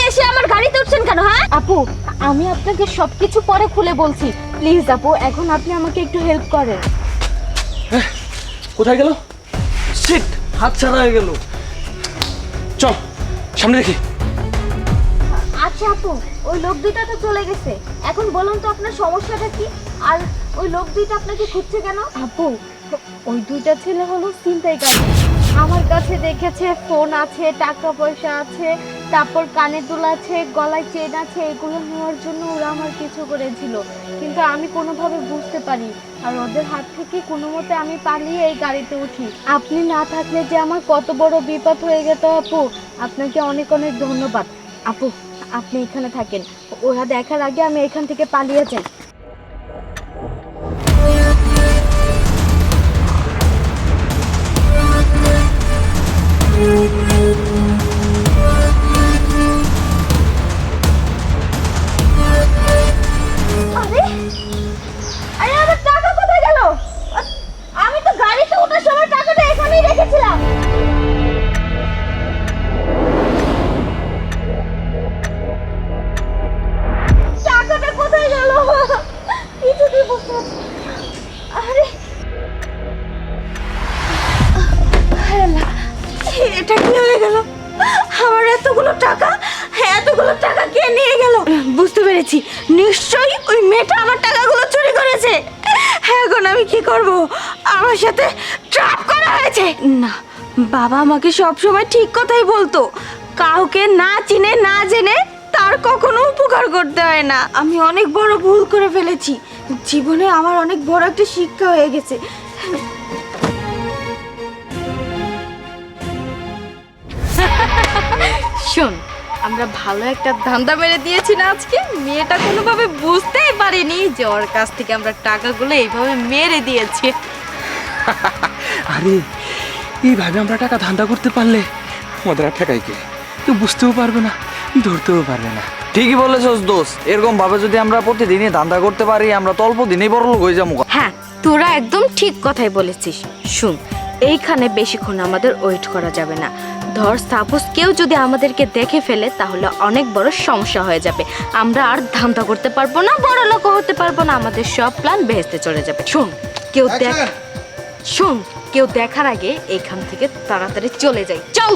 এসে আমার গাড়িতে উঠছেন কেন? হ্যাঁ আপু, আমি আপনাকে সবকিছু পরে খুলে বলছি। প্লিজ আপু, এখন আপনি আমাকে একটু হেল্প করেন। কোথায় গেল? শিট, হাত ছাড়া হয়ে গেল। চল সামনে দেখি। আচ্ছা আপু, ওই লোক দুইটা তো চলে গেছে। এখন বলুন তো আপনার সমস্যাটা কি? আর ওই লোক দুইটা আপনাকে খুঁজছে কেন? আপু, ওই দুইটা ছেলে হলো ছিনতাইকারী। আমার কাছে দেখেছে ফোন আছে, টাকা পয়সা আছে, তারপর কানের দুল আছে, গলায় চেন আছে। এগুলো নেওয়ার জন্য ওরা আমার কিছু করেছিল, কিন্তু আমি কোনোভাবে বুঝতে পারি। আর ওদের হাত থেকে কোনো মতে আমি পালিয়ে এই গাড়িতে উঠি। আপনি না থাকলে যে আমার কত বড় বিপদ হয়ে যেত আপু। আপনাকে অনেক অনেক ধন্যবাদ। আপু, আপনি এখানে থাকেন, ওরা দেখার আগে আমি এখান থেকে পালিয়ে যাই। আরে আরে আমার টাকা কোথায় গেল? আমি তো গাড়িতে ওঠার সময় টাকাটা এখানেই রেখেছিলাম। টাকাটা কোথায় গেল? কিছুতেই বুঝতে পারছি না। আরে হায় আল্লাহ, এটা কি হয়ে গেল? আমার এতগুলো টাকা কে নিয়ে গেল? বুঝতে পেরেছি, নিশ্চয়ই ওই মেয়েটা আমার টাকাগুলো চুরি করেছে। এখন আমি কি করব? আমার সাথে ট্র্যাপ করা হয়েছে। না, বাবা আমাকে সব সময় ঠিক কথাই বলতো, কাউকে না চিনে না জেনে তার কখনো উপকার করতে হয় না। আমি অনেক বড় ভুল করে ফেলেছি, জীবনে আমার অনেক বড় একটা শিক্ষা হয়ে গেছে। শোন, আমরা ভালো একটা ধান্দা মেরে দিয়েছি না আজকে। মেয়েটা কোনোভাবে বুঝতেই পারেনি যে ওর কাছ থেকে আমরা টাকাগুলো এইভাবে মেরে দিয়েছি। আরে এইভাবে আমরা টাকা ধান্দা করতে পারলে আমাদের আর ঠেকাই কে? কেউ বুঝতেও পারবে না, ধরতেও পারবে না। ঠিকই বলেছস দোস্ত, এরকম ভাবে যদি আমরা প্রতিদিনই ধান্দা করতে পারি আমরা তো অল্প দিনেই বড় লোক হয়ে যাবো। হ্যাঁ, তোরা একদম ঠিক কথাই বলেছিস। শুন, এইখানে বেশিক্ষণ আমাদের ওয়েট করা যাবে না। ধর সাপোজ কেউ যদি আমাদেরকে দেখে ফেলে তাহলে অনেক বড় সমস্যা হয়ে যাবে। আমরা আর ধান্দা করতে পারবো না, বড় লোক হতে পারবো না, আমাদের সব প্ল্যান ভেস্তে চলে যাবে। শোন, কেউ দেখার আগে এইখান থেকে তাড়াতাড়ি চলে যাই। চল।